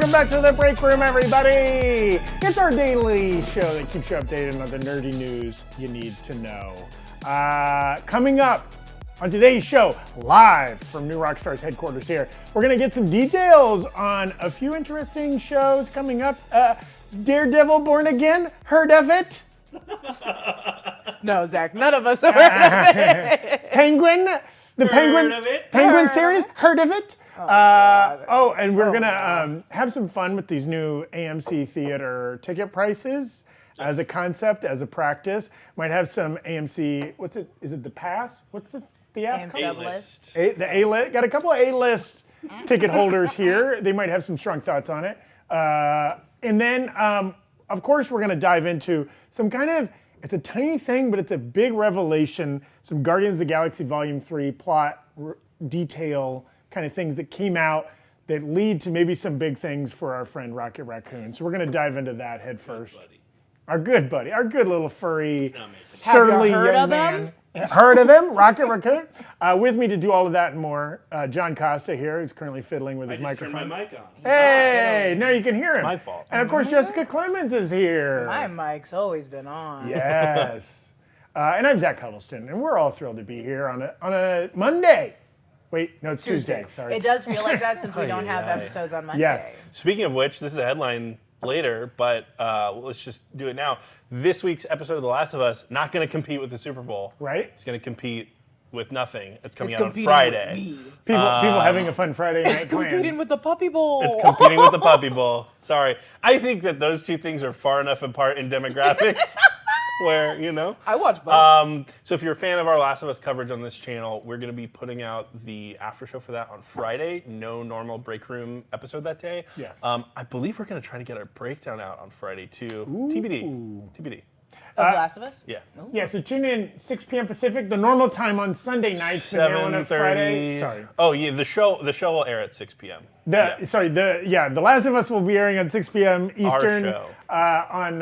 welcome back to the Breakroom, everybody. It's our daily show that keeps you updated on the nerdy news you need to know. Coming up on today's show, live from New Rockstars headquarters here, we're going to get some details on a few interesting shows coming up. Daredevil Born Again, heard of it? No, Zach, none of us have heard of it. Penguin, the Penguin series, heard of it? And we're gonna have some fun with these new AMC theater ticket prices as a concept, as a practice. Might have some AMC. What's it? Is it the Pass? What's the app? A-list. The A-list. Got a couple of A-list ticket holders here. They might have some strong thoughts on it. And then, of course, we're gonna dive into some kind of. It's a tiny thing, but it's a big revelation. Some Guardians of the Galaxy Volume 3 plot detail kind of things that came out that lead to maybe some big things for our friend Rocket Raccoon. So we're going to dive into that head first. Our good buddy, our good little furry, surly young man. Heard of him, Rocket Raccoon? With me to do all of that and more, John Costa here, who's currently fiddling with his microphone. Turned my mic on. Hey, now you can hear him. My fault. And of course, Jessica Clemons is here. My mic's always been on. Yes. And I'm Zach Huddleston, and we're all thrilled to be here on a Monday. Wait, no, it's Tuesday. Sorry. It does feel like that since we don't have episodes on Monday. Yes. Speaking of which, this is a headline later, but let's just do it now. This week's episode of The Last of Us not going to compete with the Super Bowl. Right. It's going to compete with nothing. It's coming out on competing Friday. with me. People having a fun Friday night It's competing with the Puppy Bowl. It's competing with the Puppy Bowl. Sorry. I think that those two things are far enough apart in demographics. Where, you know. I watch both. So if you're a fan of our Last of Us coverage on this channel, we're going to be putting out the after show for that on Friday. No normal Breakroom episode that day. Yes. I believe we're going to try to get our breakdown out on Friday too. TBD. Of The Last of Us? Yeah. Ooh. Yeah, so tune in 6 p.m. Pacific, the normal time on Sunday nights, but now on a Friday. 7:30. Sorry. Oh yeah, the show will air at 6 p.m. The Last of Us will be airing at 6 p.m. Eastern show. On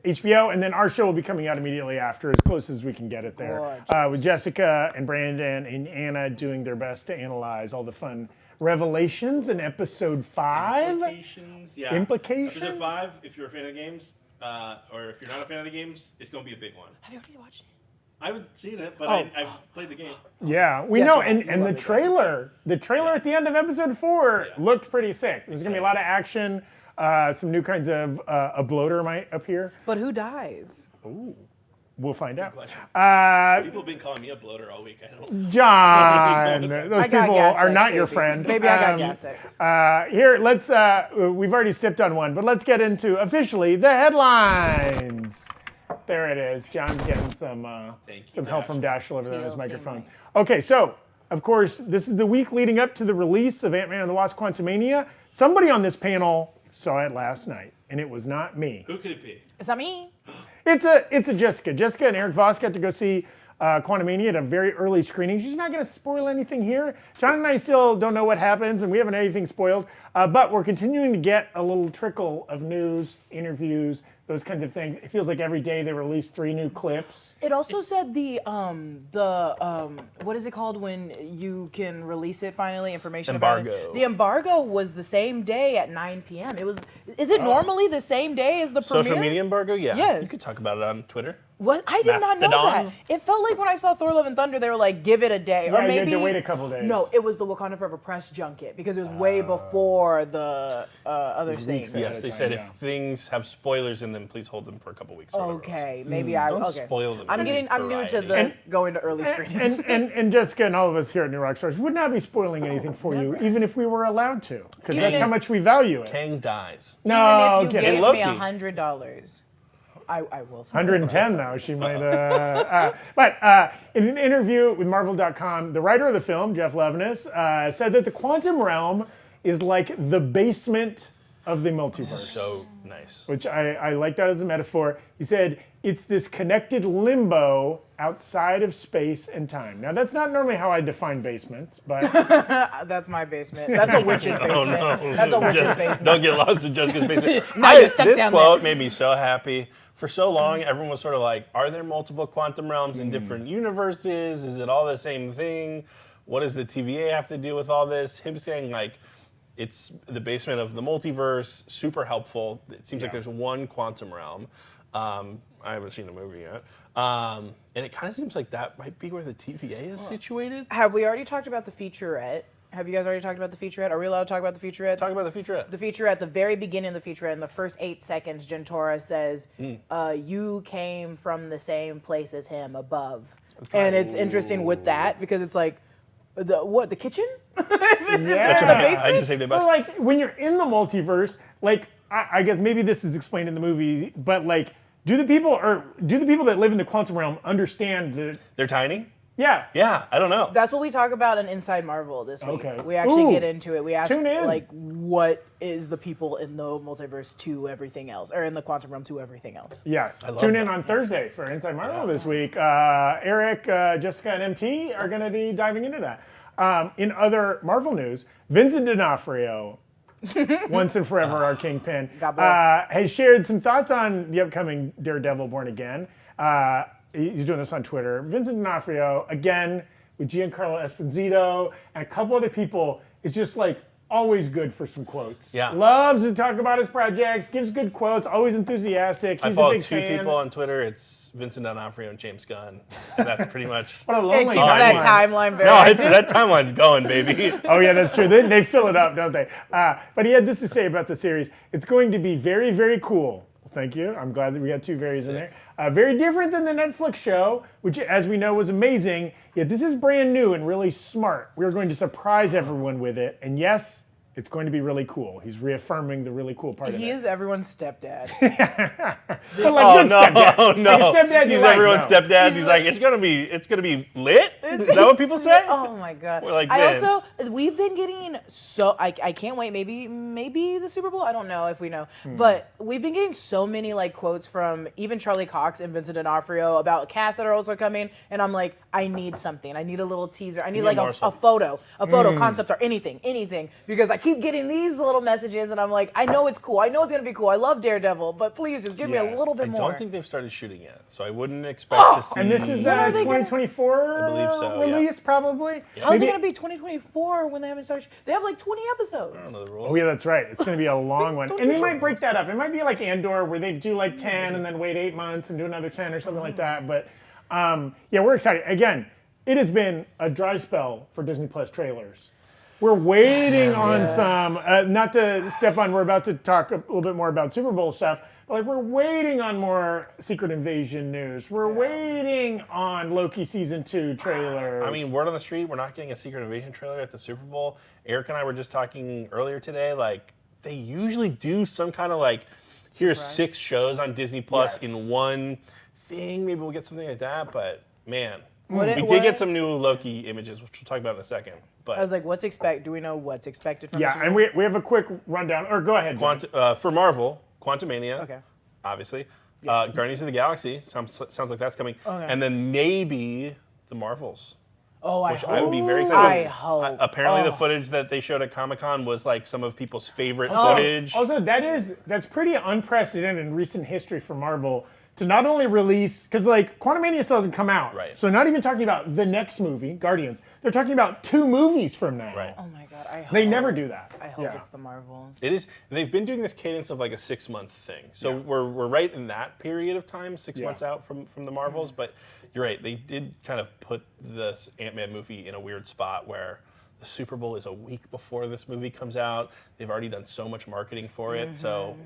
HBO, and then our show will be coming out immediately after, as close as we can get it there. With Jessica and Brandon and Anna doing their best to analyze all the fun revelations in episode 5. Implications. Yeah. Implications? Episode 5, if you're a fan of the games, or if you're not a fan of the games, it's going to be a big one. Have you already watched it? I haven't seen it, but I've played the game. Yeah, we know, and the trailer at the end of episode 4 looked pretty sick. There's gonna be a lot of action. Some new kinds of a bloater might appear. But who dies? Ooh, we'll find out. People have been calling me a bloater all week. I don't. John, those people are not your friend. Maybe I got gas X. Here, let's. We've already stepped on one, but let's get into officially the headlines. There it is. John's getting some help from Dashiell over there on his microphone. Okay, so of course this is the week leading up to the release of Ant-Man and the Wasp: Quantumania. Somebody on this panel saw it last night, and it was not me. Who could it be? Is that me? It's a Jessica. Jessica and Eric Voss got to go see Quantumania at a very early screening. She's not going to spoil anything here. John and I still don't know what happens, and we haven't anything spoiled. But we're continuing to get a little trickle of news, interviews, those kinds of things. It feels like every day they release 3 new clips. It also said the what is it called when you can release it finally? Information about it. The embargo was the same day at 9 p.m. Is it normally the same day as the premiere? Social media embargo? Yeah. Yes. You could talk about it on Twitter. What? I did not know Mastodon? that. It felt like when I saw Thor: Love and Thunder, they were like, give it a day. Yeah, or maybe you had to wait a couple days. No, it was the Wakanda Forever press junket because it was way before the other things. Yes, they said if things have spoilers in them, please hold them for a couple weeks. Okay, maybe I Don't okay. spoil them. I'm new to the going to early screenings. And Jessica and all of us here at New Rockstars would not be spoiling anything for you, even if we were allowed to, because that's how much we value it. Kang dies. No, Even if you kidding. gave Loki. me $100, I will. 110 though, she might. But in an interview with Marvel.com, the writer of the film, Jeff Levinus, said that the quantum realm is like the basement of the multiverse. So nice. Which I like that as a metaphor. He said it's this connected limbo outside of space and time. Now that's not normally how I define basements, but That's my basement. That's a witch's basement. Oh no. That's a witch's basement. Don't get lost in Jessica's basement. Now you're stuck this down quote there. made me so happy. For so long, everyone was sort of like, are there multiple quantum realms in different universes? Is it all the same thing? What does the TVA have to do with all this? Him saying like, It's the basement of the multiverse, super helpful. It seems like there's one quantum realm. I haven't seen the movie yet. And it kind of seems like that might be where the TVA is situated. Have we already talked about the featurette? Have you guys already talked about the featurette? Are we allowed to talk about the featurette? Talk about the featurette. The featurette, the very beginning of the featurette, in the first 8 seconds, Jentora says, you came from the same place as him above. And it's interesting with that because it's like, the kitchen? Yeah. I just saved it. Well, like when you're in the multiverse, like I guess maybe this is explained in the movie, but like, do the people that live in the quantum realm understand that they're tiny? Yeah. Yeah, I don't know. That's what we talk about in Inside Marvel this week. Okay. We actually get into it. We ask, Tune in. like, what is the people in the multiverse to everything else, or in the quantum realm to everything else? Yes. love Tune in that. on Thursday for Inside Marvel this week. Eric, Jessica, and MT are going to be diving into that. In other Marvel news, Vincent D'Onofrio, once and forever our Kingpin, God bless. has shared some thoughts on the upcoming Daredevil Born Again. He's doing this on Twitter. Vincent D'Onofrio, again, with Giancarlo Esposito and a couple other people, is just like always good for some quotes. Yeah. Loves to talk about his projects, gives good quotes, always enthusiastic. He's I a follow big 2 fan. people on Twitter. It's Vincent D'Onofrio and James Gunn. And that's pretty much... What a It lonely keeps that timeline very No, that timeline's going, baby. Oh yeah, that's true. They fill it up, don't they? But he had this to say about the series. It's going to be very, very cool. Thank you. I'm glad that we got 2 varies in there. Very different than the Netflix show, which, as we know, was amazing. Yet this is brand new and really smart. We're going to surprise everyone with it. And yes, it's going to be really cool. He's reaffirming the really cool part of it. He is everyone's stepdad. But like good stepdad. No. Like a stepdad you He's like, everyone's no. stepdad. He's like, it's gonna be lit? Is that what people say? Oh my god! We're like we've been getting so I can't wait. Maybe the Super Bowl. I don't know if we know, but we've been getting so many like quotes from even Charlie Cox and Vincent D'Onofrio about casts that are also coming, and I'm like, I need something. I need a little teaser. I need like a photo concept or anything because I keep getting these little messages, and I'm like, I know it's cool. I know it's gonna be cool. I love Daredevil, but please just give me a little bit I more. don't think they've started shooting yet, so I wouldn't expect to see. And this is 2024 I believe so, release, probably. How's it gonna be 2024 when they haven't started? They have like 20 episodes. I don't know the rules. Oh yeah, that's right. It's going to be a long one. Don't And you they feel- might break that up. It might be like Andor where they do like 10 and then wait 8 months and do another 10 or something like that. But yeah, we're excited. Again, it has been a dry spell for Disney Plus trailers. We're waiting on some, not to step on, we're about to talk a little bit more about Super Bowl stuff, but like we're waiting on more Secret Invasion news. We're waiting on Loki Season 2 trailers. I mean, word on the street, we're not getting a Secret Invasion trailer at the Super Bowl. Eric and I were just talking earlier today, like, they usually do some kind of like, here's 6 shows on Disney Plus in one thing. Maybe we'll get something like that, but man. We did get some new Loki images, which we'll talk about in a second. But I was like, do we know what's expected from yeah, this? and we have a quick rundown, or go ahead, John. for Marvel, Quantumania, Okay. obviously. Guardians of the Galaxy, sounds like that's coming. Okay. And then maybe the Marvels. Oh, I Which hope. I would be very excited I about. hope. Apparently the footage that they showed at Comic-Con was like some of people's favorite footage. Also, that's pretty unprecedented in recent history for Marvel to not only release, because like Quantumania still hasn't come out. Right. So not even talking about the next movie, Guardians. They're talking about 2 movies from now. Right. Oh my god, I hope. They never do that. I hope it's the Marvels. It is. They've been doing this cadence of like a 6-month thing. So we're right in that period of time, 6 months out from the Marvels. But you're right. They did kind of put this Ant-Man movie in a weird spot where the Super Bowl is a week before this movie comes out. They've already done so much marketing for it. So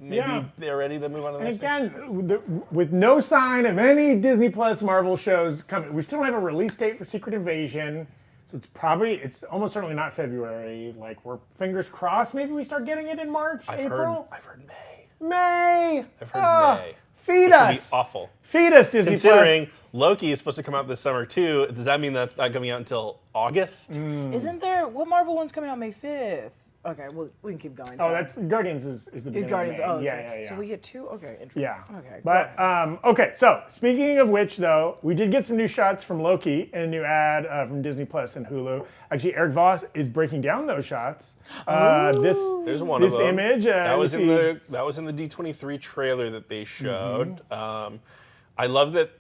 maybe they're ready to move on to the next thing. Again, with no sign of any Disney Plus Marvel shows coming, we still don't have a release date for Secret Invasion. So it's almost certainly not February. Like, we're fingers crossed. Maybe we start getting it in March, April. I've heard May. May. I've heard May. Feed Which would be us. awful. Feed us, Disney Considering Plus. Loki is supposed to come out this summer too, does that mean that's not coming out until August? Isn't there what Marvel one's coming out May 5th? Okay, well we can keep going. Oh, sorry. that's Guardians is the beginning Guardians. of May. Oh, okay. Yeah. So we get 2. Okay, interesting. Yeah. Okay. But okay. So speaking of which, though, we did get some new shots from Loki and a new ad from Disney Plus and Hulu. Actually, Eric Voss is breaking down those shots. There's one of this them. image. That was in the D23 trailer that they showed. I love that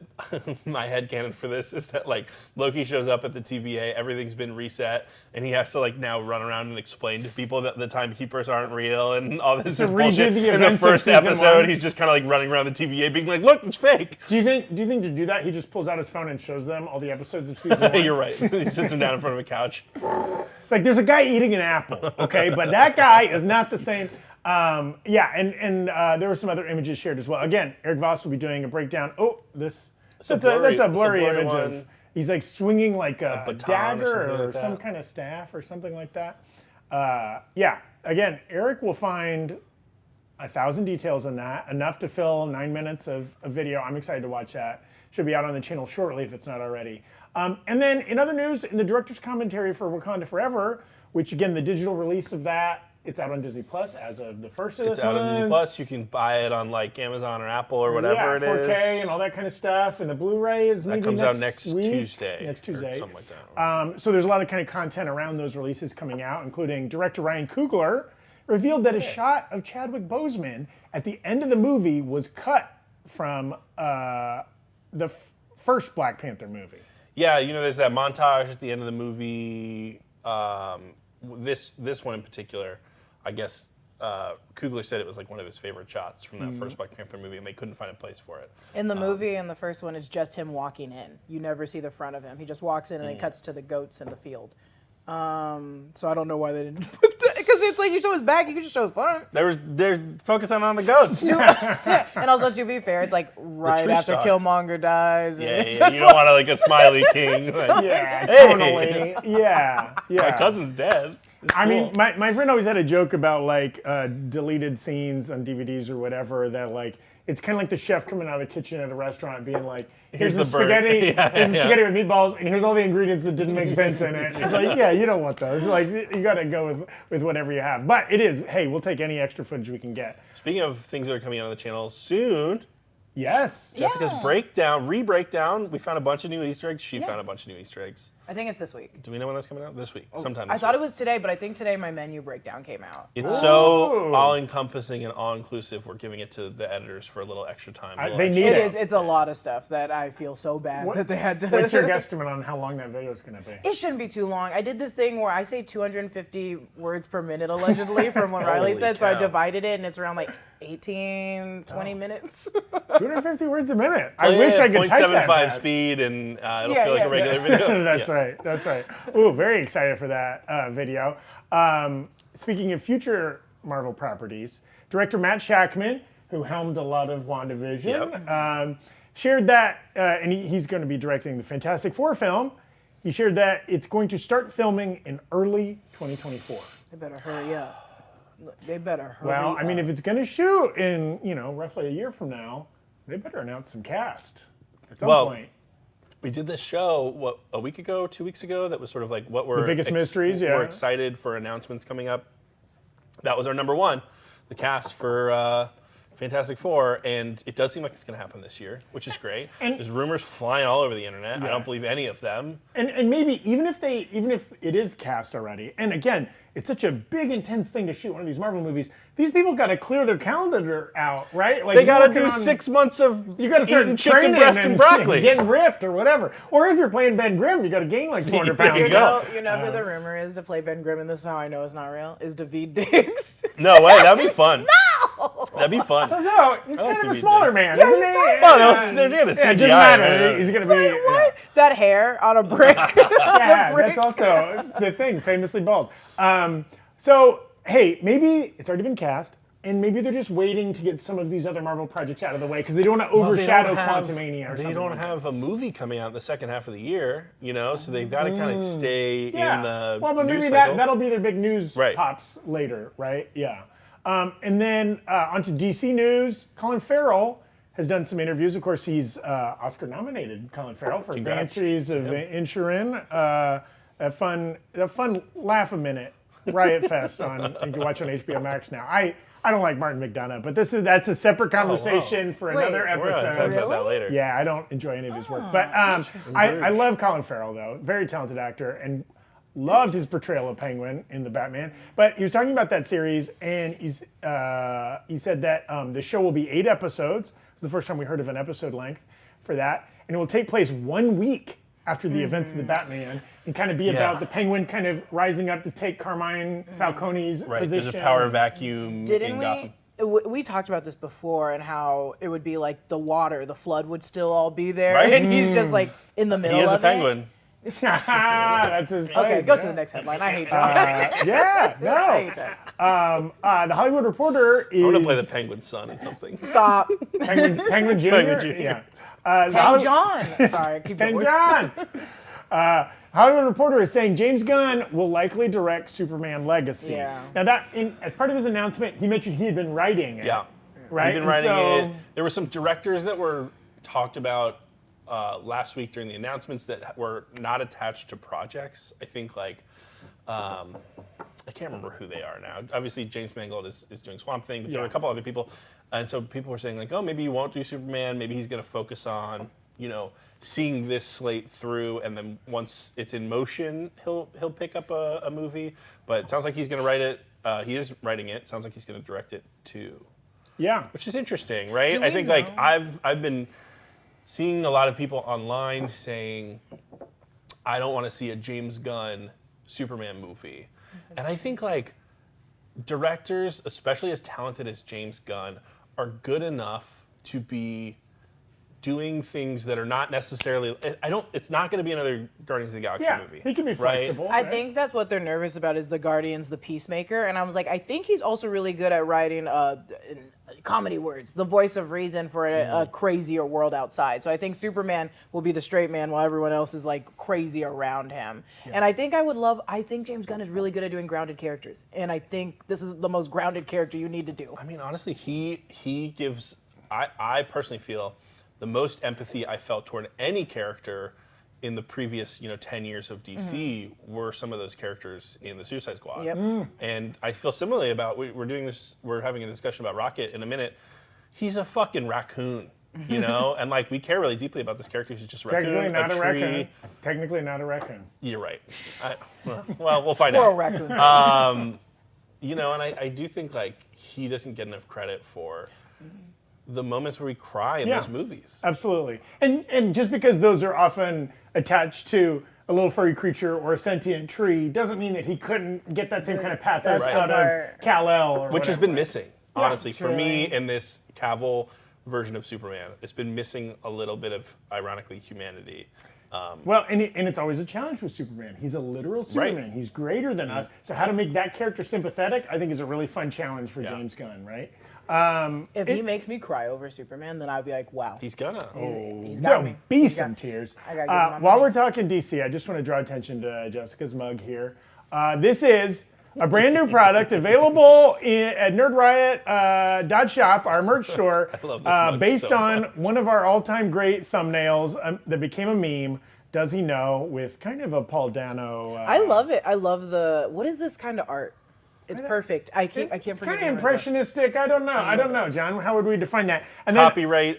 my headcanon for this is that like Loki shows up at the TVA, everything's been reset, and he has to like now run around and explain to people that the timekeepers aren't real and all this is bullshit. In the first episode, he's just kind of like running around the TVA being like, look, it's fake. Do you think to do that, he just pulls out his phone and shows them all the episodes of season 1? You're right. He sits him down in front of a couch. It's like, there's a guy eating an apple, okay? But that guy is not the same. Yeah, and there were some other images shared as well. Again, Eric Voss will be doing a breakdown. Oh, that's a blurry image of, he's like swinging like a dagger or some kind of staff or something like that. Yeah, again, Eric will find 1,000 details in that, enough to fill 9 minutes of video. I'm excited to watch that. Should be out on the channel shortly if it's not already. And then in other news, in the director's commentary for Wakanda Forever, which again, the digital release of that, it's out on Disney Plus as of the first of this month. It's out on Disney Plus. You can buy it on like Amazon or Apple or whatever it is. 4K and all that kind of stuff. And the Blu-ray is maybe that comes out next week. Tuesday. Next Tuesday. Or something like that. So there's a lot of kind of content around those releases coming out, including director Ryan Coogler revealed that a shot of Chadwick Boseman at the end of the movie was cut from the first Black Panther movie. Yeah, you know, there's that montage at the end of the movie. This one in particular, I guess Coogler said it was like one of his favorite shots from that first Black Panther movie, and they couldn't find a place for it. In the movie, in the first one, it's just him walking in. You never see the front of him. He just walks in and it cuts to the goats in the field. So I don't know why they didn't put that, because it's like you show his back, you can just show his front. They're focusing on the goats. And also, to be fair, it's like right after Killmonger dies. Yeah, you don't want to like a smiley king. Like, yeah, totally. Yeah. My cousin's dead. It's I cool. mean, my friend always had a joke about like deleted scenes on DVDs or whatever that like, it's kind of like the chef coming out of the kitchen at a restaurant being like, here's the spaghetti, here's the spaghetti with meatballs, and here's all the ingredients that didn't make sense in it. It's like, yeah, you don't want those. Like, you got to go with whatever you have. But it is, hey, we'll take any extra footage we can get. Speaking of things that are coming out on the channel soon. Yes. Jessica's re-breakdown. We found a bunch of new Easter eggs. She found a bunch of new Easter eggs. I think it's this week. Do we know when that's coming out? This week, sometime this week. I thought it was today, but I think today my menu breakdown came out. It's so all-encompassing and all-inclusive. We're giving it to the editors for a little extra time. They need it. It's a lot of stuff that I feel so bad that they had to. What's your guesstimate on how long that video is going to be? It shouldn't be too long. I did this thing where I say 250 words per minute, allegedly, from what Riley said, so I divided it, and it's around like 18, 20 minutes. 250 words a minute. I wish I could type that fast. 0.75 speed, and it'll feel like a regular video. That's right. Ooh, very excited for that video. Speaking of future Marvel properties, director Matt Shakman, who helmed a lot of WandaVision, shared that, and he's going to be directing the Fantastic Four film. He shared that it's going to start filming in early 2024. They better hurry up. They better hurry up. Well, I mean, if it's going to shoot in, roughly a year from now, they better announce some cast at some point. We did this show, a week ago, 2 weeks ago, that was sort of like what were the biggest mysteries, yeah. We're excited for announcements coming up. That was our number one, the cast for Fantastic Four, and it does seem like it's going to happen this year, which is great. And there's rumors flying all over the internet. Yes. I don't believe any of them. And maybe even if it is cast already, and again, it's such a big, intense thing to shoot one of these Marvel movies. These people got to clear their calendar out, right? Like they got to do 6 months of you got to start chicken breast and broccoli, getting ripped or whatever. Or if you're playing Ben Grimm, you got to gain like 400 pounds. You know who the rumor is to play Ben Grimm, and this is how I know it's not real, is David Diggs. No way, that'd be fun. No! That'd be fun. So he's kind of a smaller man, yeah, isn't he? Well, they're going to CGI. It doesn't matter. He's going to be... What? That hair on a brick. That's also the thing, famously bald. So, hey, maybe it's already been cast, and maybe they're just waiting to get some of these other Marvel projects out of the way because they don't want to overshadow Quantumania or something. They don't have a movie coming out in the second half of the year, so they've got to kind of stay in the Well, but news maybe cycle. that'll be their big news pops later, right? Yeah. And then onto DC news, Colin Farrell has done some interviews. Of course, he's Oscar-nominated, Colin Farrell, for Banshees of Inisherin. That fun laugh-a-minute Riot Fest you can watch on HBO Max now. I don't like Martin McDonagh, but that's a separate conversation for another episode. We're going to talk about that later. Yeah, I don't enjoy any of his work. But I love Colin Farrell, though. Very talented actor, and loved his portrayal of Penguin in the Batman. But he was talking about that series, and he said that the show will be 8 episodes. It's the first time we heard of an episode length. for that, and it will take place 1 week after the events of the Batman, and kind of be about the Penguin kind of rising up to take Carmine Falcone's position. There's a power vacuum in Gotham. We talked about this before and how it would be like the water, the flood would still all be there, and he's just like in the middle of it. He is a penguin. That's his place. Okay, go to the next headline. I hate that. I hate that. The Hollywood Reporter is... I want to play the Penguin's son in something. Stop. Penguin Jr.? Penguin Jr. Yeah. Peng John. Sorry, keep Peng going. John. Hollywood Reporter is saying James Gunn will likely direct Superman Legacy. Yeah. Now as part of his announcement, he mentioned he had been writing it. Yeah. Right? He'd been writing it. There were some directors that were talked about last week during the announcements that were not attached to projects. I think I can't remember who they are now. Obviously, James Mangold is doing Swamp Thing, but there were a couple other people. And so people were saying maybe he won't do Superman. Maybe he's going to focus on, seeing this slate through, and then once it's in motion, he'll pick up a movie. But it sounds like he's going to write it. He is writing it. Sounds like he's going to direct it too. Yeah. Which is interesting, right? Do I we think know? I've been seeing a lot of people online saying, I don't want to see a James Gunn Superman movie. And I think directors, especially as talented as James Gunn, are good enough to be doing things that are not necessarily. It's not going to be another Guardians of the Galaxy movie. He can be flexible. I think that's what they're nervous about is the Guardians, the Peacemaker, and I was like, I think he's also really good at writing comedy words, the voice of reason for a crazier world outside. So I think Superman will be the straight man while everyone else is crazy around him. Yeah. And I think James Gunn is really good at doing grounded characters, and I think this is the most grounded character you need to do. I mean, honestly, he gives. I personally feel the most empathy I felt toward any character in the previous 10 years of DC were some of those characters in the Suicide Squad. Yep. And I feel similarly about, we're having a discussion about Rocket in a minute. He's a fucking raccoon, and we care really deeply about this character who's just a raccoon. Technically not a tree. raccoon. Technically not a raccoon. You're right. Well, we'll find Squirrel out. raccoon. And I do think he doesn't get enough credit for the moments where we cry in those movies. Absolutely. And just because those are often attached to a little furry creature or a sentient tree doesn't mean that he couldn't get that same kind of pathos out of Kal-El Which has been missing, honestly, for me truly. in this Cavill version of Superman. It's been missing a little bit of, ironically, humanity. Well, and it's always a challenge with Superman. He's a literal Superman. Right. He's greater than us. So how to make that character sympathetic, I think, is a really fun challenge for James Gunn, right? If he makes me cry over Superman, then I'd be like, wow. He's gonna. He's got There'll me. be some tears. I gotta give him my While money. we're talking DC, I just want to draw attention to Jessica's mug here. This is a brand new product available at Nerd Riot .shop, our merch store, I love this mug based so on much. one of our all-time great thumbnails that became a meme. Does he know? With kind of a Paul Dano. I love it. I love what is this kind of art? It's perfect. I can't It's forget kind of the name of it. impressionistic. I don't know, John. How would we define that? And then, Copyright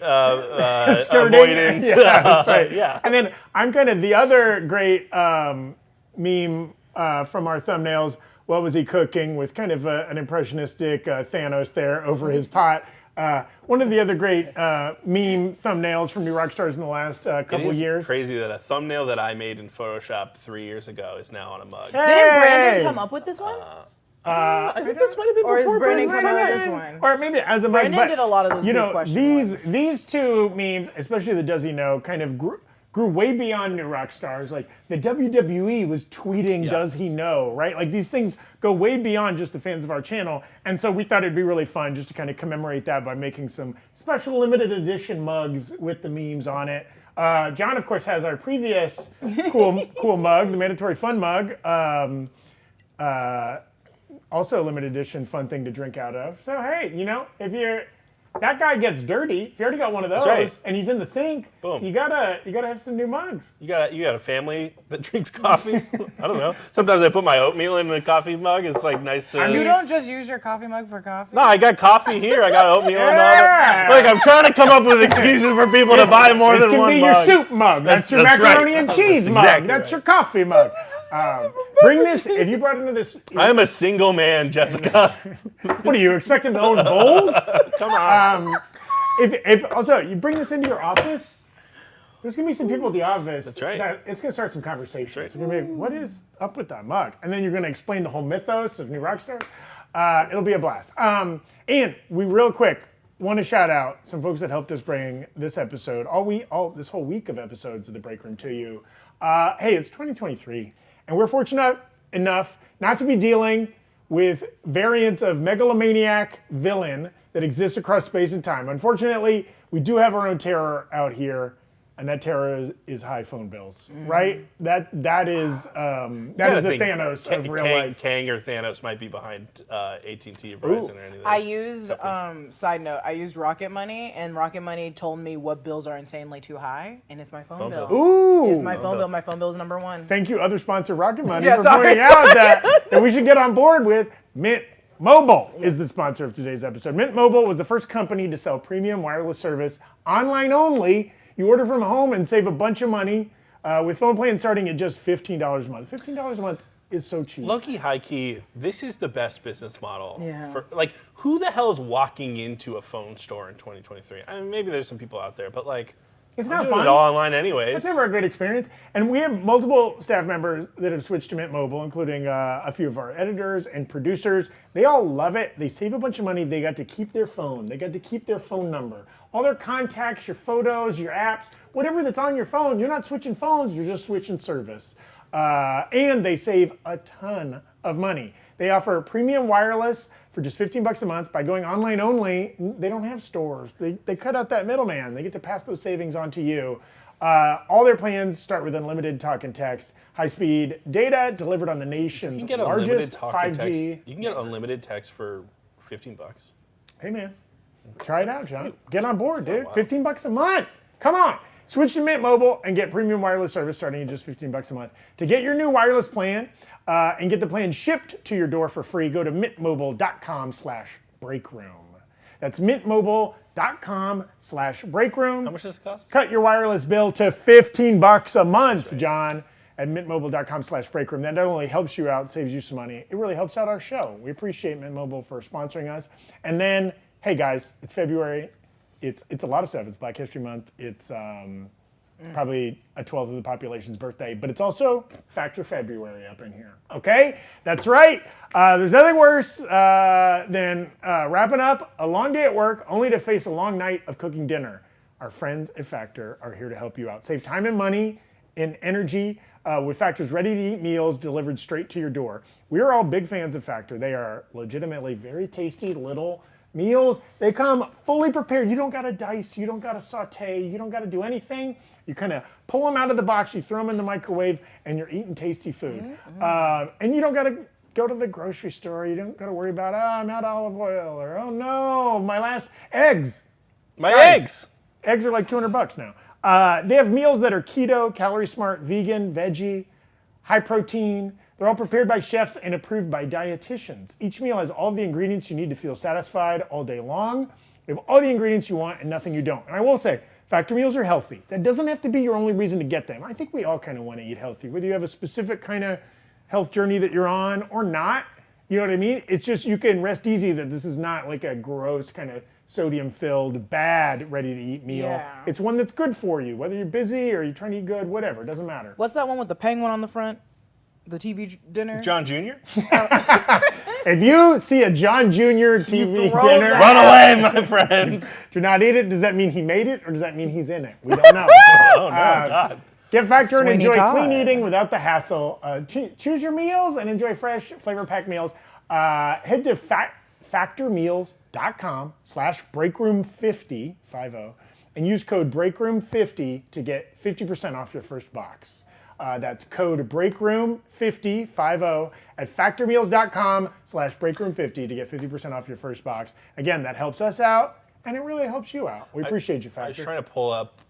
skirting. avoidance. Yeah, that's right. Yeah. And then I'm kind of the other great meme from our thumbnails. What was he cooking? With kind of an impressionistic Thanos there over his pot. One of the other great meme thumbnails from New Rockstars in the last couple It is years. crazy that a thumbnail that I made in Photoshop 3 years ago is now on a mug. Didn't Brandon come up with this one? I think this might have been Or is before Brandon Brandon's come up time. with this one? Or maybe as a mug. Brandon But, did a lot of those big question these two memes, especially the Does He Know, kind of grew way beyond New Rockstars. Like the WWE was tweeting Does He Know, right? These things go way beyond just the fans of our channel. And so we thought it'd be really fun just to kind of commemorate that by making some special limited edition mugs with the memes on it. John, of course, has our previous cool mug, the Mandatory Fun mug. Also a limited edition fun thing to drink out of. So hey, if that guy gets dirty, if you already got one of those right. and he's in the sink, Boom. you gotta have some new mugs. You got a family that drinks coffee? I don't know. Sometimes I put my oatmeal in a coffee mug. It's nice to. You don't just use your coffee mug for coffee? No, I got coffee here. I got oatmeal and all that. I'm trying to come up with excuses for people to buy more than one This can be mug. your soup mug. That's your right. macaroni and cheese That's mug. exactly That's right. your coffee mug. Bring this. If you brought into this, I am a single man, Jessica. what are you expecting to own bowls? Come on. If also you bring this into your office, There's going to be some people at the office. That's right. That it's going to start some conversations. That's right. You're going to be, what is up with that mug? And then you're going to explain the whole mythos of new Rockstars. It'll be a blast. And we real quick want to shout out some folks that helped us bring this episode, this whole week of episodes of the Breakroom to you. Hey, it's 2023, and we're fortunate enough not to be dealing with variants of megalomaniac villain that exists across space and time. Unfortunately, we do have our own terror out here, and that terror is high phone bills, right? That is the Thanos of real life. Kang or Thanos might be behind AT&T or Verizon or any of those. I used, side note, I used Rocket Money, and Rocket Money told me what bills are insanely too high, and it's my phone bill. Ooh! It's my phone bill. My phone bill is number one. Thank you, other sponsor Rocket Money, for pointing out that we should get on board with Mint Mobile is the sponsor of today's episode. Mint Mobile was the first company to sell premium wireless service online only. You order from home and save a bunch of money with phone plans starting at just $15 a month. $15 a month is so cheap. Low-key, high-key, this is the best business model. Yeah. For, like, who the hell is walking into a phone store in 2023? I mean, maybe there's some people out there, but like, it's I'm not doing fun. it all online anyways. It's never a great experience. And we have multiple staff members that have switched to Mint Mobile, including a few of our editors and producers. They all love it. They save a bunch of money. They got to keep their phone. They got to keep their phone number. All their contacts, your photos, your apps, whatever that's on your phone. You're not switching phones. You're just switching service. And they save a ton of money. They offer premium wireless for just $15 a month by going online only. They don't have stores. They cut out that middleman. They get to pass those savings on to you. All their plans start with unlimited talk and text, high-speed data delivered on the nation's largest 5G. You can get unlimited text for $15. Hey, man. Try it out, John. Get on board, dude. $15 a month. Come on. Switch to Mint Mobile and get premium wireless service starting at just $15 a month. To get your new wireless plan and get the plan shipped to your door for free, go to mintmobile.com/breakroom. That's mintmobile.com/breakroom. How much does it cost? Cut your wireless bill to $15 a month, John, at mintmobile.com/breakroom. That not only helps you out, saves you some money, it really helps out our show. We appreciate Mint Mobile for sponsoring us. And then, hey guys, it's February. It's a lot of stuff. It's Black History Month. It's probably a 12th of the population's birthday, but it's also Factor February up in here. Okay? That's right. There's nothing worse than wrapping up a long day at work only to face a long night of cooking dinner. Our friends at Factor are here to help you out. Save time and money and energy with Factor's ready-to-eat meals delivered straight to your door. We are all big fans of Factor. They are legitimately very tasty little meals. They come fully prepared. You don't got to dice. You don't got to saute. You don't got to do anything. You kind of pull them out of the box. You throw them in the microwave, and you're eating tasty food. And you don't got to go to the grocery store. You don't got to worry about, I'm out of olive oil, or oh no, my last eggs. Eggs. Eggs are like $200 now. They have meals that are keto, calorie smart, vegan, veggie, high protein. They're all prepared by chefs and approved by dietitians. Each meal has all the ingredients you need to feel satisfied all day long. They have all the ingredients you want and nothing you don't. And I will say, Factor meals are healthy. That doesn't have to be your only reason to get them. I think we all kind of want to eat healthy, whether you have a specific kind of health journey that you're on or not. You know what I mean? It's just you can rest easy that this is not like a gross kind of sodium-filled, bad, ready-to-eat meal. Yeah. It's one that's good for you, whether you're busy or you're trying to eat good, whatever. It doesn't matter. What's that one with the penguin on the front? The TV dinner? John Jr.? If you see a John Jr. TV dinner, run away, my friends. Do not eat it. Does that mean he made it, or does that mean he's in it? We don't know. Oh, no, God. Get Factor and Sweeney enjoy Todd. clean eating without the hassle. Choose your meals and enjoy fresh, flavor-packed meals. Head to factormeals.com/breakroom50, 50, and use code breakroom50 to get 50% off your first box. That's code breakroom50, 50, at factormeals.com/breakroom50 to get 50% off your first box. Again, that helps us out, and it really helps you out. We appreciate you, Factor. I was trying to pull up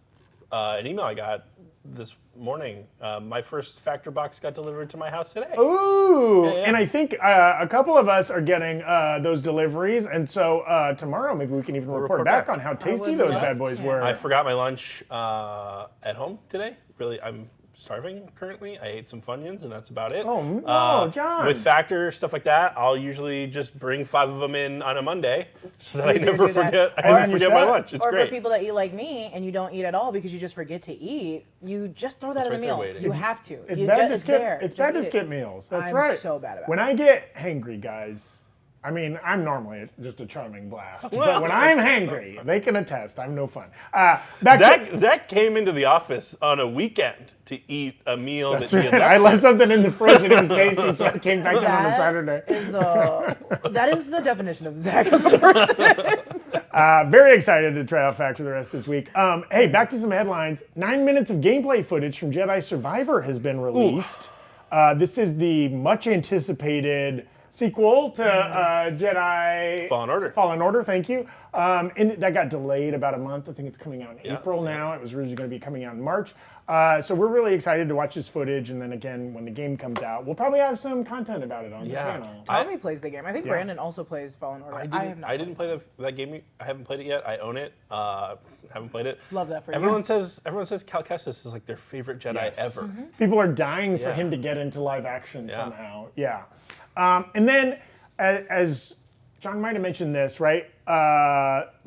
an email I got this morning. My first Factor box got delivered to my house today. Ooh, Yeah. and I think a couple of us are getting those deliveries, and so tomorrow maybe we can even report back on how tasty those bad boys were. I forgot my lunch at home today. Really, I'm starving currently. I ate some Funyuns, and that's about it. Oh, no, John. With Factor, stuff like that, I'll usually just bring 5 of them in on a Monday so that I never forget my lunch. It's or great. for people that eat like me and you don't eat at all because you just forget to eat, you just throw that in the meal. You have to. It's bad to skip meals. That's right. I'm so bad about it. When I get hangry, guys, I mean, I'm normally just a charming blast. But when I'm hangry, they can attest, I'm no fun. Zach came into the office on a weekend to eat a meal that he had left. I left something in the fridge and it was tasty, so I came back in on a Saturday. That is the definition of Zach as a person. Very excited to try out Factor the rest this week. Hey, back to some headlines. 9 minutes of gameplay footage from Jedi Survivor has been released. This is the much anticipated sequel to Jedi Fallen Order, thank you. And that got delayed about a month. I think it's coming out in April now. It was originally going to be coming out in March. So we're really excited to watch this footage. And then again, when the game comes out, we'll probably have some content about it on the channel. Tommy plays the game. I think Brandon also plays Fallen Order. I didn't play that game. I haven't played it yet. I own it. Haven't played it. Love that for you. Everyone says Cal Kestis is like their favorite Jedi ever. Mm-hmm. People are dying for him to get into live action somehow. Yeah. And then, as John might have mentioned this, right?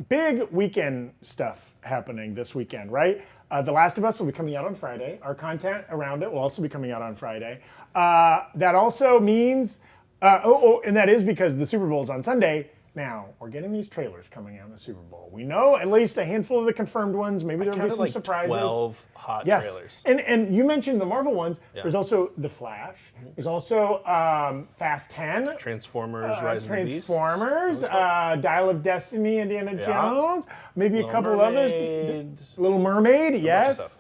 Big weekend stuff happening this weekend, right? The Last of Us will be coming out on Friday. Our content around it will also be coming out on Friday. That also means, and that is because the Super Bowl is on Sunday. Now, we're getting these trailers coming out in the Super Bowl. We know at least a handful of the confirmed ones. Maybe there'll be some surprises. 12 hot trailers. And you mentioned the Marvel ones. Yeah. There's also The Flash. There's also Fast 10. Transformers, Rise of the Beast. Transformers, Dial of Destiny, Indiana Jones. Maybe a couple others. Little Mermaid, yes.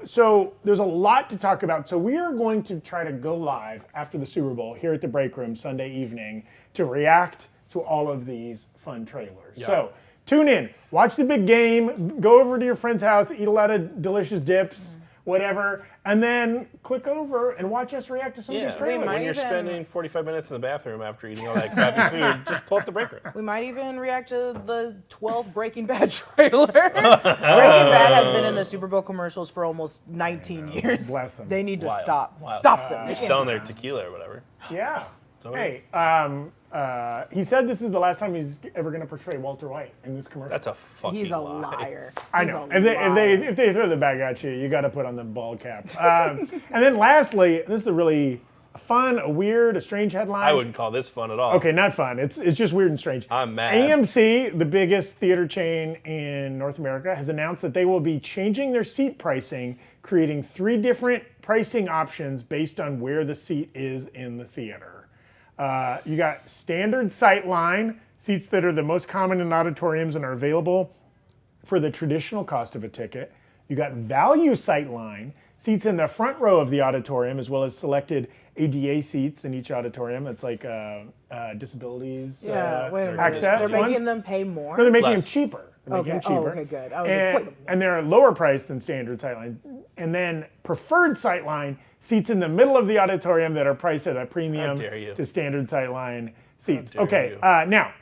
So there's a lot to talk about. So we are going to try to go live after the Super Bowl here at the Breakroom Sunday evening to react to all of these fun trailers. Yeah. So tune in, watch the big game, go over to your friend's house, eat a lot of delicious dips, whatever, and then click over and watch us react to some of these trailers. When you're spending 45 minutes in the bathroom after eating all that crappy food, just pull up the Breakroom. We might even react to the 12th Breaking Bad trailer. Breaking Bad has been in the Super Bowl commercials for almost 19 years. Bless them. They need to stop. Stop them. They're selling their tequila or whatever. Yeah. Hey, he said this is the last time he's ever going to portray Walter White in this commercial. That's a fucking He's a liar. I know. If they throw the bag at you, you got to put on the ball cap. And then lastly, this is a really fun, a weird, a strange headline. I wouldn't call this fun at all. Okay, not fun. It's just weird and strange. I'm mad. AMC, the biggest theater chain in North America, has announced that they will be changing their seat pricing, creating 3 different pricing options based on where the seat is in the theater. You got standard sight line, seats that are the most common in auditoriums and are available for the traditional cost of a ticket. You got value sight line, seats in the front row of the auditorium, as well as selected ADA seats in each auditorium. That's like disabilities access. They're making them pay more? No, they're making them cheaper. Okay, good. And they're lower priced than standard sightline. And then preferred sightline, seats in the middle of the auditorium that are priced at a premium to standard sightline seats. Okay, now,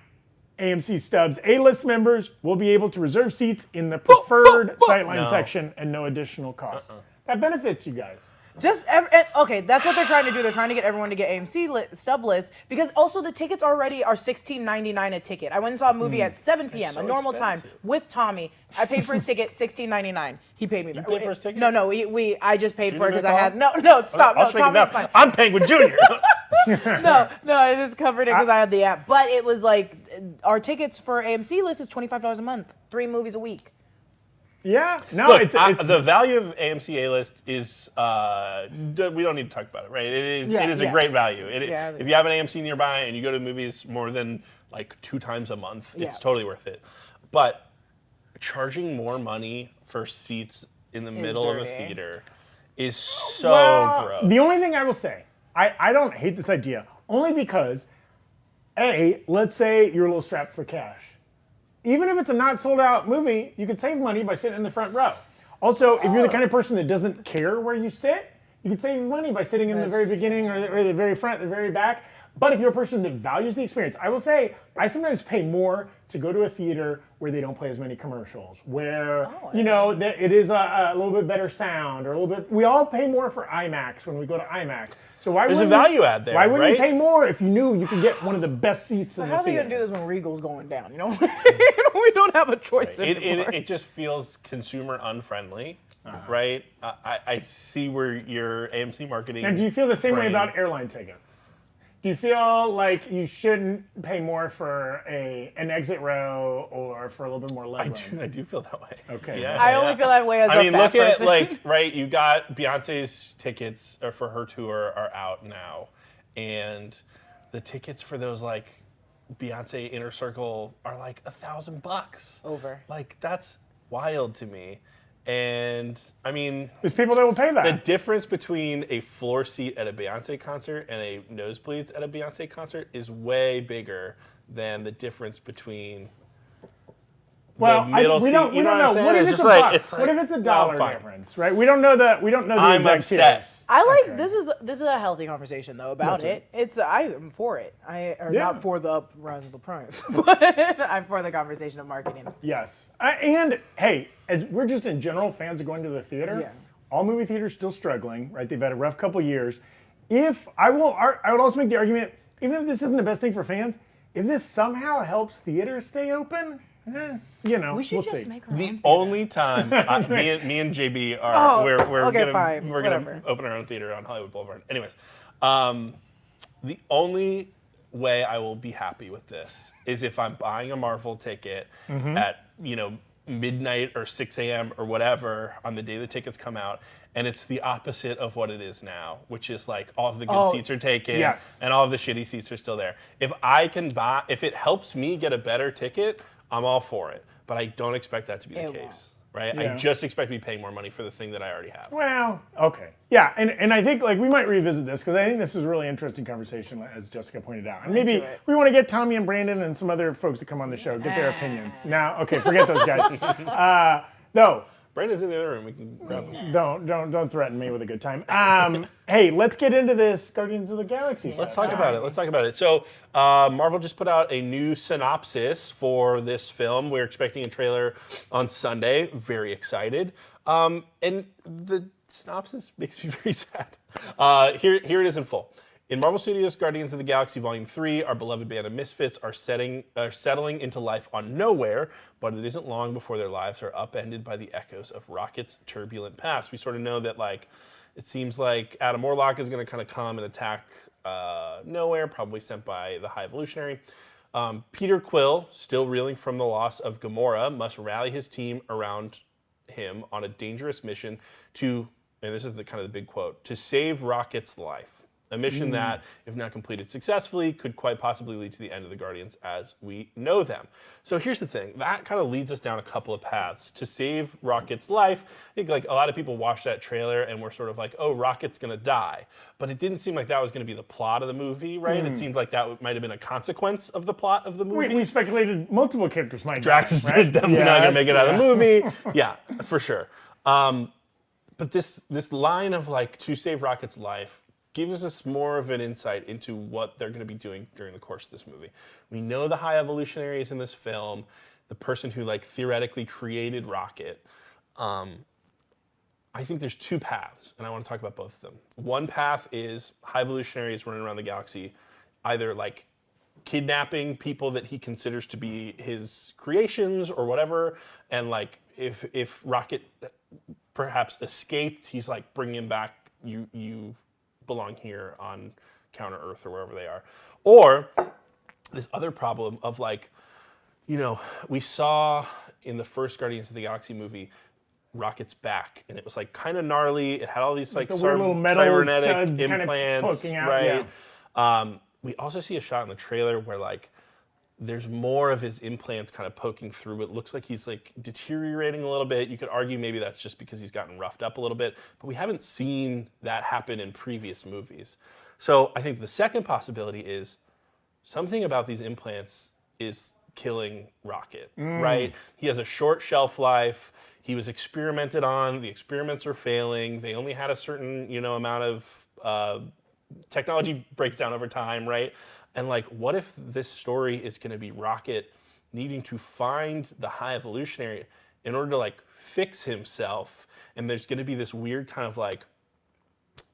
AMC Stubs A-list members will be able to reserve seats in the preferred sightline section and no additional cost. That benefits you guys. Okay, that's what they're trying to do. They're trying to get everyone to get AMC stub list because also the tickets already are $16.99 a ticket. I went and saw a movie at 7 p.m. a normal time with Tommy. I paid for his ticket, $16.99. He paid me back. You paid for his ticket? No, I just paid for it because I had stop. No, Tommy's fine. I'm paying with Junior. No, I just covered it because I had the app. But it was like our tickets for AMC list is $25 a month, 3 movies a week. Yeah, no, Look, it's the value of AMC A-List is we don't need to talk about it, right? It is a great value. If you have an AMC nearby and you go to movies more than like 2 times a month, it's totally worth it. But charging more money for seats in the middle of a theater is so gross. The only thing I will say, I don't hate this idea, only because, let's say you're a little strapped for cash. Even if it's a not sold out movie, you could save money by sitting in the front row. Also, if you're the kind of person that doesn't care where you sit, you could save money by sitting in the very beginning or the very front, the very back. But if you're a person that values the experience, I will say I sometimes pay more to go to a theater where they don't play as many commercials, where it is a little bit better sound or a little bit. We all pay more for IMAX when we go to IMAX. So why There's a value add there. Why wouldn't right? you pay more if you knew you could get one of the best seats in the theater? How are they gonna do this when Regal's going down? You know, we don't have a choice anymore. It just feels consumer unfriendly, right? I see where your AMC marketing. And do you feel the same way about airline tickets? Do you feel like you shouldn't pay more for an exit row or for a little bit more leg room? I do feel that way. Okay. Yeah, I only feel that way as a fat look person. at right. You got Beyonce's tickets for her tour are out now, and the tickets for those Beyonce Inner Circle are like $1,000 over. Like that's wild to me. And I mean, there's people that will pay that. The difference between a floor seat at a Beyonce concert and a nosebleeds at a Beyonce concert is way bigger than the difference between the middle seat. We don't know. What if it's a buck? What if it's a dollar difference? Right? We don't know the exact tiers. I like this is a healthy conversation though about it. I am for it. Not for the rise of the price, but I'm for the conversation of marketing. Yes, and hey, as we're just in general fans of going to the theater. Yeah. All movie theaters still struggling, right? They've had a rough couple years. I would also make the argument, even if this isn't the best thing for fans, if this somehow helps theaters stay open. We should just make our own theater. Only time me and JB are we're gonna open our own theater on Hollywood Boulevard. Anyways, the only way I will be happy with this is if I'm buying a Marvel ticket at midnight or 6 a.m. or whatever on the day the tickets come out, and it's the opposite of what it is now, which is like all of the good seats are taken and all of the shitty seats are still there. If it helps me get a better ticket, I'm all for it, but I don't expect that to be the case, right? Yeah. I just expect to be paying more money for the thing that I already have. Well, okay. Yeah, and I think we might revisit this because I think this is a really interesting conversation, as Jessica pointed out. And maybe we want to get Tommy and Brandon and some other folks to come on the show, get their opinions. Now, okay, forget those guys. No. Brandon's in the other room. We can grab him. Don't threaten me with a good time. Hey, let's get into this Guardians of the Galaxy stuff. Let's talk about it. So Marvel just put out a new synopsis for this film. We're expecting a trailer on Sunday. Very excited. And the synopsis makes me very sad. Here it is in full. In Marvel Studios' Guardians of the Galaxy Volume 3, our beloved band of misfits are settling into life on Nowhere, but it isn't long before their lives are upended by the echoes of Rocket's turbulent past. We sort of know that, it seems like Adam Warlock is going to kind of come and attack Nowhere, probably sent by the High Evolutionary. Peter Quill, still reeling from the loss of Gamora, must rally his team around him on a dangerous mission to, and this is the kind of the big quote, to save Rocket's life. A mission that, if not completed successfully, could quite possibly lead to the end of the Guardians as we know them. So here's the thing. That kind of leads us down a couple of paths. To save Rocket's life, I think a lot of people watched that trailer and were sort of like, oh, Rocket's going to die. But it didn't seem like that was going to be the plot of the movie, right? It seemed like that might have been a consequence of the plot of the movie. We speculated multiple characters might die. Drax is definitely not going to make it out of the movie. Yeah, for sure. But this line of to save Rocket's life gives us more of an insight into what they're going to be doing during the course of this movie. We know the High Evolutionaries in this film, the person who theoretically created Rocket. I think there's two paths, and I want to talk about both of them. One path is High Evolutionaries running around the galaxy, either kidnapping people that he considers to be his creations or whatever, and if Rocket perhaps escaped, he's bringing him back. You belong here on Counter Earth or wherever they are. Or this other problem of we saw in the first Guardians of the Galaxy movie, Rocket's back, and it was kind of gnarly. It had all these little metal cybernetic studs implants, poking out, right? Yeah. We also see a shot in the trailer where there's more of his implants kind of poking through. It looks like he's deteriorating a little bit. You could argue maybe that's just because he's gotten roughed up a little bit, but we haven't seen that happen in previous movies. So I think the second possibility is something about these implants is killing Rocket, right? He has a short shelf life. He was experimented on. The experiments are failing. They only had a certain, amount of technology breaks down over time, right? And like, what if this story is going to be Rocket needing to find the High Evolutionary in order to like fix himself, and there's going to be this weird kind of like,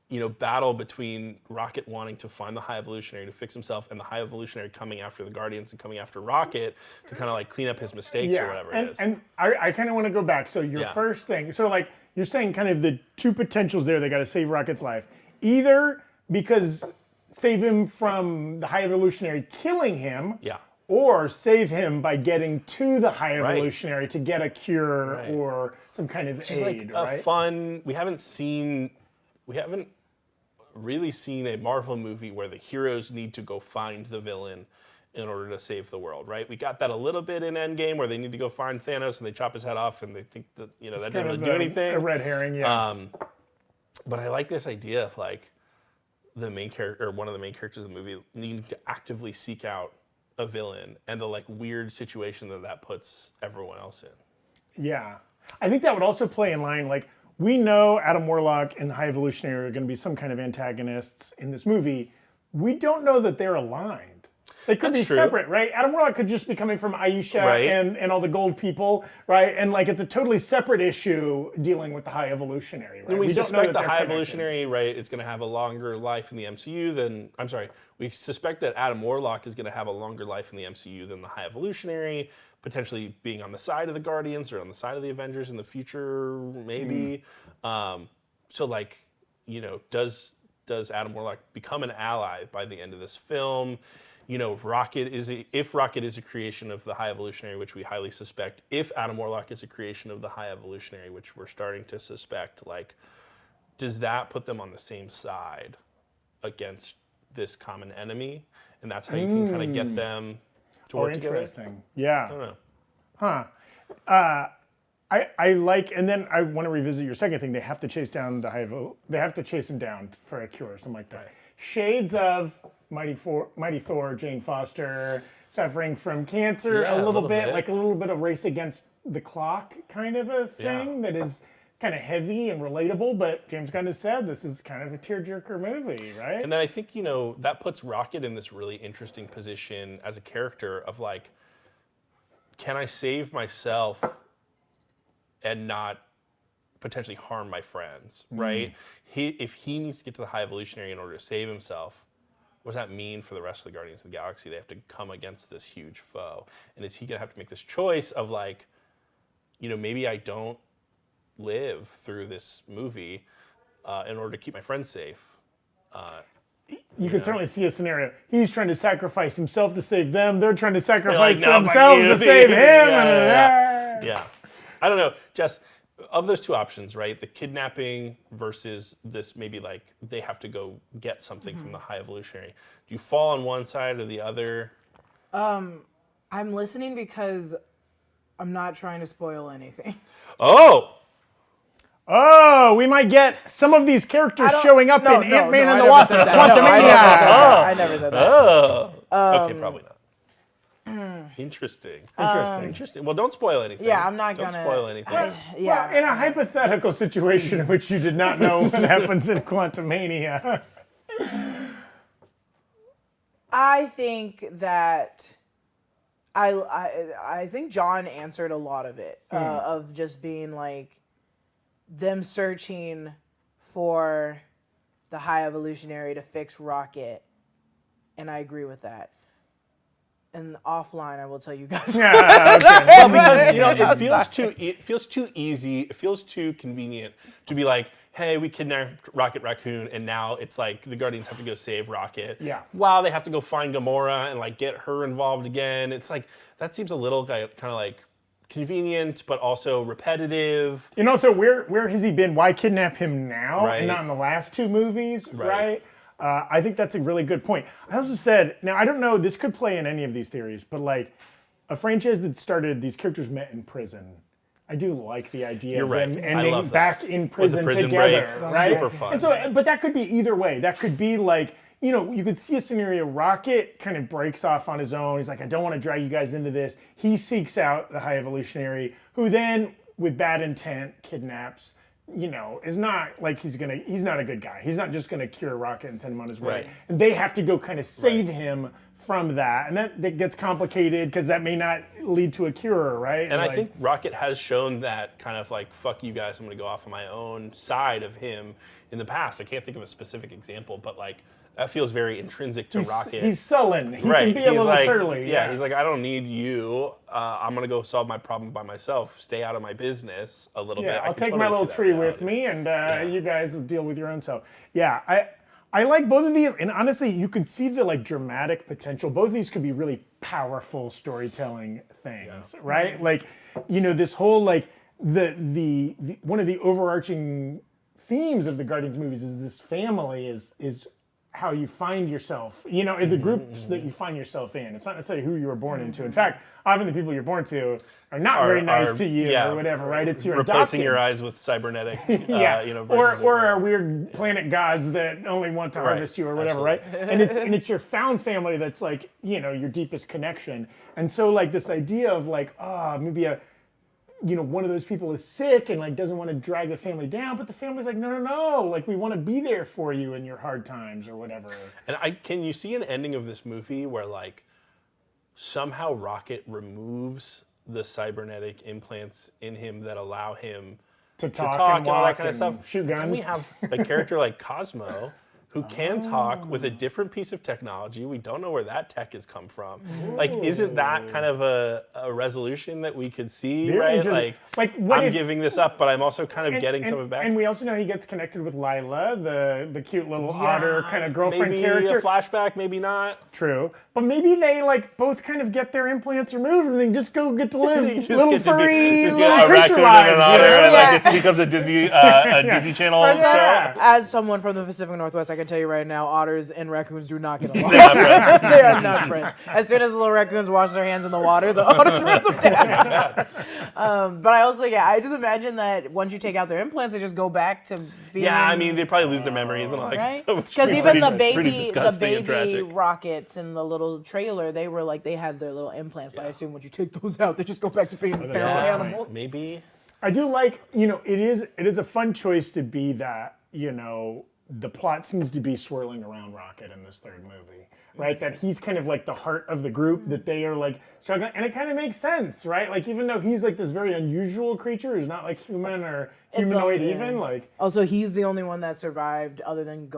you know, battle between Rocket wanting to find the High Evolutionary to fix himself and the High Evolutionary coming after the Guardians and coming after Rocket to kind of like clean up his mistakes or whatever it is. And I kind of want to go back. So your first thing, so like you're saying kind of the two potentials there that got to save Rocket's life. Either because save him from the High Evolutionary killing him, or save him by getting to the High Evolutionary to get a cure or some kind of aid, like a fun, we haven't really seen a Marvel movie where the heroes need to go find the villain in order to save the world, right? We got that a little bit in Endgame where they need to go find Thanos and they chop his head off and they think that, you know, that didn't really do anything. A red herring, But I like this idea of like the main character, or one of the main characters of the movie, needing to actively seek out a villain and the like weird situation that puts everyone else in. Yeah. I think that would also play in line, like, we know Adam Warlock and the High Evolutionary are going to be some kind of antagonists in this movie. We don't know that they're aligned. They could be separate, right? Adam Warlock could just be coming from Aisha and all the gold people, right? And like it's a totally separate issue dealing with the High Evolutionary, right? And we suspect the High Evolutionary, right, is going to have a longer life in the MCU than, we suspect that Adam Warlock is going to have a longer life in the MCU than the High Evolutionary, potentially being on the side of the Guardians or on the side of the Avengers in the future, maybe. So like, you know, does Adam Warlock become an ally by the end of this film? You know, if Rocket is a creation of the High Evolutionary, which we highly suspect, if Adam Warlock is a creation of the High Evolutionary, which we're starting to suspect, like, does that put them on the same side against this common enemy? And that's how you can kind of get them to work together. Interesting. Yeah. I don't know. Huh. I like, and then I want to revisit your second thing. They have to chase down the they have to chase him down for a cure, something like that. Right. Shades of Mighty Thor, Jane Foster, suffering from cancer, a little bit, like a little bit of race against the clock kind of a thing that is kind of heavy and relatable, but James Gunn has said this is kind of a tearjerker movie, right? And then I think, you know, that puts Rocket in this really interesting position as a character of like, can I save myself and not potentially harm my friends, right? If he needs to get to the High Evolutionary in order to save himself, what does that mean for the rest of the Guardians of the Galaxy? They have to come against this huge foe. And is he going to have to make this choice of like, you know, maybe I don't live through this movie in order to keep my friends safe? You could certainly see a scenario. He's trying to sacrifice himself to save them. They're trying to sacrifice themselves to save him. Yeah. I don't know, Jess, of those two options, right? The kidnapping versus this maybe like they have to go get something from the High Evolutionary. Do you fall on one side or the other? I'm listening because I'm not trying to spoil anything. Oh, we might get some of these characters showing up in Ant-Man and the Wasp: Quantumania. I never said that. Okay, probably not. Interesting. Well, don't spoil anything. Yeah, I'm not don't gonna spoil anything. Well, in a hypothetical situation in which you did not know what happens in Quantumania. I think that I think John answered a lot of it, of just being like them searching for the High Evolutionary to fix Rocket, and I agree with that. And offline, I will tell you guys. Well, because you know, it feels too easy. It feels too convenient to be like, hey, we kidnapped Rocket Raccoon, and now it's like the Guardians have to go save Rocket. Yeah. Wow, they have to go find Gamora and like get her involved again. It's like that seems a little kind of like convenient, but also repetitive. And also, where has he been? Why kidnap him now and not in the last two movies? Right. I think that's a really good point. I also said, now I don't know, this could play in any of these theories, but like a franchise that started, these characters met in prison. I do like the idea of them ending back in prison together, right? Super fun. And so, but that could be either way. That could be like, you know, you could see a scenario, Rocket kind of breaks off on his own. He's like, I don't want to drag you guys into this. He seeks out the High Evolutionary, who then, with bad intent, kidnaps is not like he's not a good guy. He's not just gonna cure Rocket and send him on his way. Right. And they have to go kind of save him from that. And that gets complicated because that may not lead to a cure, right? And I think Rocket has shown that kind of like, fuck you guys, I'm gonna go off on my own side of him in the past. I can't think of a specific example, but like, that feels very intrinsic to Rocket. He's sullen. He can be a little surly. Yeah, he's like, I don't need you. I'm going to go solve my problem by myself. Stay out of my business a little bit. I'll take my little tree with me, and you guys will deal with your own self. Yeah, I like both of these. And honestly, you could see the like dramatic potential. Both of these could be really powerful storytelling things, right? Like, this whole like, the one of the overarching themes of the Guardians movies is this family is how you find yourself, the groups that you find yourself in. It's not necessarily who you were born into. In fact, often the people you're born to are not very nice to you or whatever, right? It's your replacing your eyes with cybernetic, or are weird planet gods that only want to harvest you or whatever, right? And it's your found family that's like, your deepest connection. And so like this idea of like, maybe one of those people is sick and like doesn't want to drag the family down, but the family's like, no, like we want to be there for you in your hard times or whatever. And can you see an ending of this movie where like somehow Rocket removes the cybernetic implants in him that allow him to talk and all that kind of stuff? Shoot guns. And we have a character like Cosmo who can talk with a different piece of technology. We don't know where that tech has come from. Like, isn't that kind of a resolution that we could see, right? Like I'm giving this up, but I'm also kind of getting some of it back. And we also know he gets connected with Lila, the cute little otter kind of girlfriend character. Maybe a flashback, maybe not. True. But maybe they like both kind of get their implants removed and they just go get to live little furry little creature lives. And like it becomes a Disney Disney Channel show. As someone from the Pacific Northwest, I can tell you right now, otters and raccoons do not get along. They are not friends. As soon as the little raccoons wash their hands in the water, the otters rip them down. But I also, I just imagine that once you take out their implants, they just go back to being... Yeah, I mean, they probably lose their memories and all that right? stuff. Because even the baby Rockets in the little trailer, they were like, they had their little implants, but I assume once you take those out, they just go back to being feral animals. Maybe. I do like, it is a fun choice to be that, the plot seems to be swirling around Rocket in this third movie, right? That he's kind of like the heart of the group, that they are like struggling, and it kind of makes sense, right? Like even though he's like this very unusual creature who's not like human or humanoid even, like... Also, he's the only one that survived other than,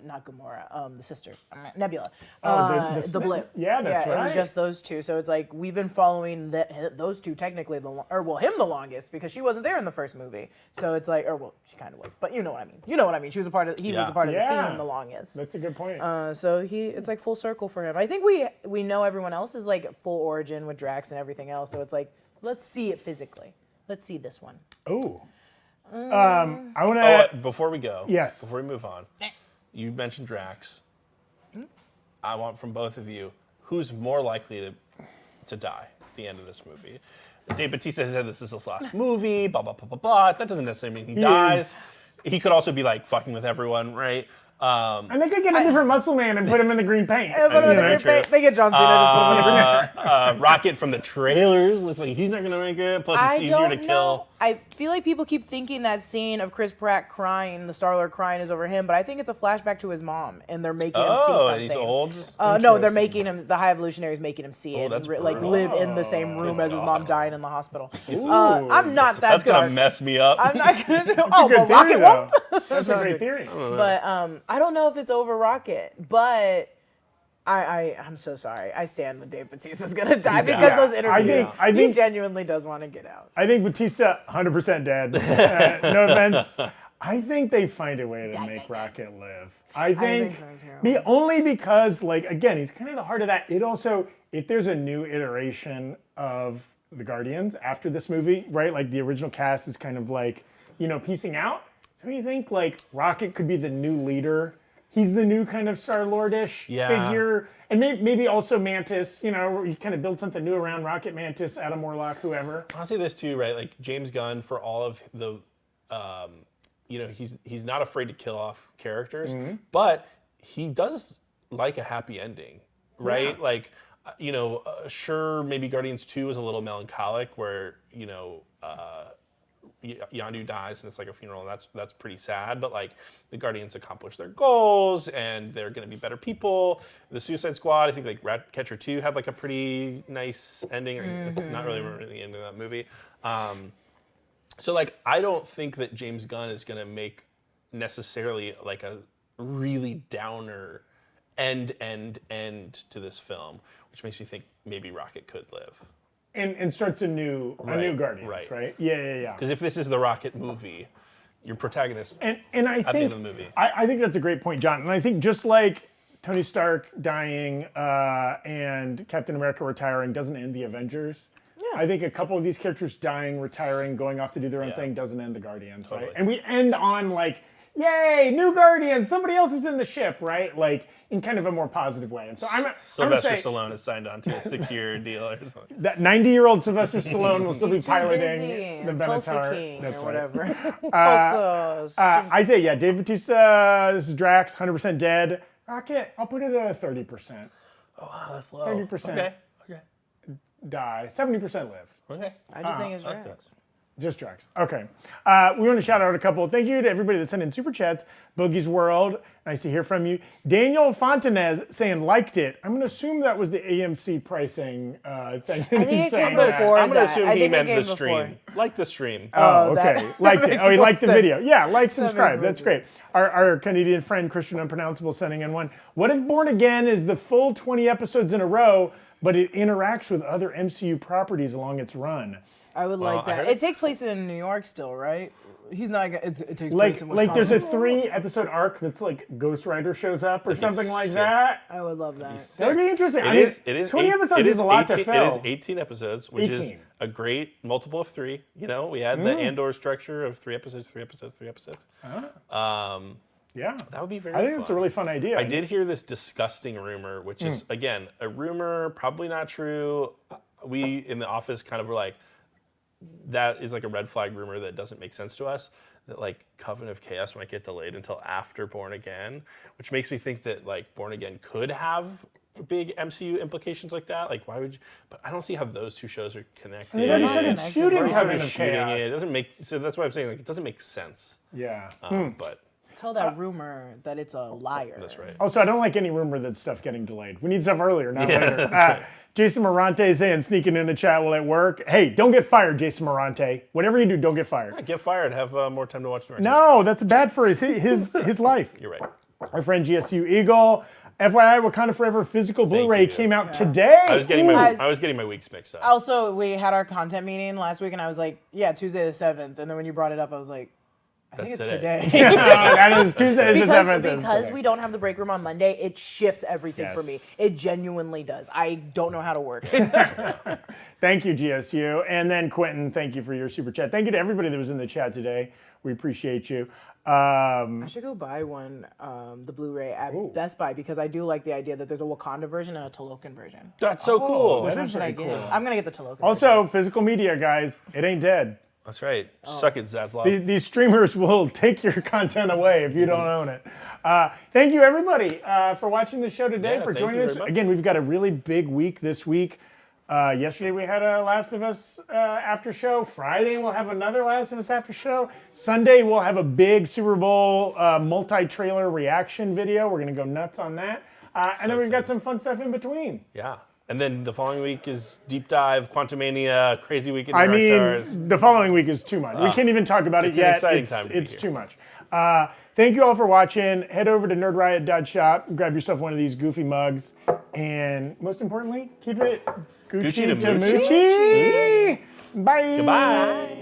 not Gamora, the sister, Nebula. The blip. Yeah, that's right. It was just those two, so it's like we've been following those two technically, him the longest, because she wasn't there in the first movie. So it's like, she kind of was, but you know what I mean. You know what I mean. He was a part of the team the longest. That's a good point. So it's like full circle for him. I think we know everyone else is like full origin with Drax and everything else, so it's like, let's see it physically. Let's see this one. Oh. I want to... before we go. Yes. Before we move on. You mentioned Drax. I want from both of you, who's more likely to die at the end of this movie? Dave Bautista has said this is his last movie, blah, blah, blah, blah, blah. That doesn't necessarily mean he dies. He could also be like fucking with everyone, right? And they could get a different muscle man and put him in the green paint. They get John Cena. Just put him in the green Rocket from the trailers looks like he's not going to make it. Plus, it's easier to kill. I feel like people keep thinking that scene of Chris Pratt crying, the Star-Lord crying, is over him, but I think it's a flashback to his mom, and they're making him see something. He's old? No, they're making him, the High Evolutionary is making him see it, that's and like live in the same room as his mom dying in the hospital. I'm not that That's going to mess me up. I'm not going to. But Rocket won't? That's a great theory. But I don't know if it's over Rocket, but I'm so sorry. I stand with Dave Bautista's gonna die because those interviews. He genuinely does want to get out. I think Bautista 100% dead. No offense. I think they find a way to make Rocket live. I think so too. Only because, like, again, he's kind of the heart of that. It also, if there's a new iteration of the Guardians after this movie, right? Like the original cast is kind of like, piecing out. So you think like Rocket could be the new leader? He's the new kind of Star-Lord-ish figure. And maybe also Mantis, you kind of build something new around Rocket, Mantis, Adam Warlock, whoever. I'll say this too, right? Like James Gunn, for all of the, he's not afraid to kill off characters, but he does like a happy ending, right? Yeah. Like, sure, maybe Guardians 2 is a little melancholic where, Yondu dies and it's like a funeral, and that's pretty sad. But like the Guardians accomplish their goals, and they're going to be better people. The Suicide Squad, I think like Ratcatcher 2 had like a pretty nice ending. Not really remember the end of that movie. So like I don't think that James Gunn is going to make necessarily like a really downer end to this film, which makes me think maybe Rocket could live. And starts a new Guardians, right? Yeah. Because if this is the Rocket movie, your protagonist and I at think, the end of the movie. I think that's a great point, John. And I think just like Tony Stark dying and Captain America retiring doesn't end the Avengers. Yeah. I think a couple of these characters dying, retiring, going off to do their own thing doesn't end the Guardians, right? And we end on like, yay, new Guardians, somebody else is in the ship, right? Like in kind of a more positive way. And so Sylvester Stallone has signed on to a 6-year deal or something. That 90-year-old Sylvester Stallone will still be piloting the Benatar. That's whatever. I say, yeah, Dave Bautista, this is Drax, 100% dead. Rocket, I'll put it at a 30%. Oh, wow, that's low. 30%. Okay. Die. 70% live. Okay. I just think it's Drax. Just Drax. Okay. We want to shout out a couple. Thank you to everybody that sent in super chats. Boogie's World, nice to hear from you. Daniel Fontanez saying liked it. I'm going to assume that was the AMC pricing thing. I think it came before I'm going to assume that. he meant the stream. Like the stream. Oh, okay. Liked it. Oh, he liked the video. Yeah, like, subscribe. That That's great. Our Canadian friend, Christian Unpronounceable, sending in one. What if Born Again is the full 20 episodes in a row, but it interacts with other MCU properties along its run? I would like that. It takes place in New York still, right? He's not. It takes place in Wisconsin. Like there's a 3-episode arc that's like Ghost Rider shows up or something like that. I would love that. That would be interesting. It is 20 episodes is a lot to fill. It is 18 episodes, which is a great multiple of 3. You know, we had the Andor structure of 3 episodes, 3 episodes, 3 episodes. Yeah. That would be very I think fun. it's a really fun idea. I did hear this disgusting rumor, which is, again, a rumor, probably not true. We in the office kind of were like, that is like a red flag rumor that doesn't make sense to us, that like Covenant of Chaos might get delayed until after Born Again, which makes me think that like Born Again could have big MCU implications like that. Like why would you, but I don't see how those two shows are connected. They've already started shooting Covenant of Chaos. It doesn't make, so that's why I'm saying like it doesn't make sense. Yeah. But Tell that rumor that it's a liar. that's right. Also, I don't like any rumor that stuff getting delayed. We need stuff earlier, not later. That's right. Jason Morante saying, sneaking in the chat while at work. Hey, don't get fired, Jason Morante. Whatever you do, don't get fired. Yeah, get fired. Have more time to watch the rest. No, that's bad for his life. You're right. Our friend GSU Eagle. FYI, Wakanda Forever physical Blu-ray came out today. I was getting my weeks mixed up. Also, we had our content meeting last week, and I was like, yeah, Tuesday the 7th. And then when you brought it up, I was like, I think it's today. That is Tuesday the 7th. Because we don't have the break room on Monday, it shifts everything for me. It genuinely does. I don't know how to work. Thank you, GSU. And then Quentin, thank you for your super chat. Thank you to everybody that was in the chat today. We appreciate you. I should go buy one, the Blu-ray at Best Buy, because I do like the idea that there's a Wakanda version and a Talokan version. That's so cool. Which one should I get? I'm going to get the Talokan Also, version. Physical media, guys. It ain't dead. That's right. Suck it, Zaslav. These streamers will take your content away if you don't own it. Thank you, everybody, for watching the show today, for joining us. Again, we've got a really big week this week. Yesterday we had a Last of Us after show. Friday we'll have another Last of Us after show. Sunday we'll have a big Super Bowl multi-trailer reaction video. We're going to go nuts on that. And then we've got some fun stuff in between. Yeah. And then the following week is Deep Dive, Quantumania, Crazy Week in Rockstars. The following week is too much. We can't even talk about it yet. It's too much. Thank you all for watching. Head over to nerdriot.shop, grab yourself one of these goofy mugs, and most importantly, keep it Gucci to Moochie. Bye. Goodbye.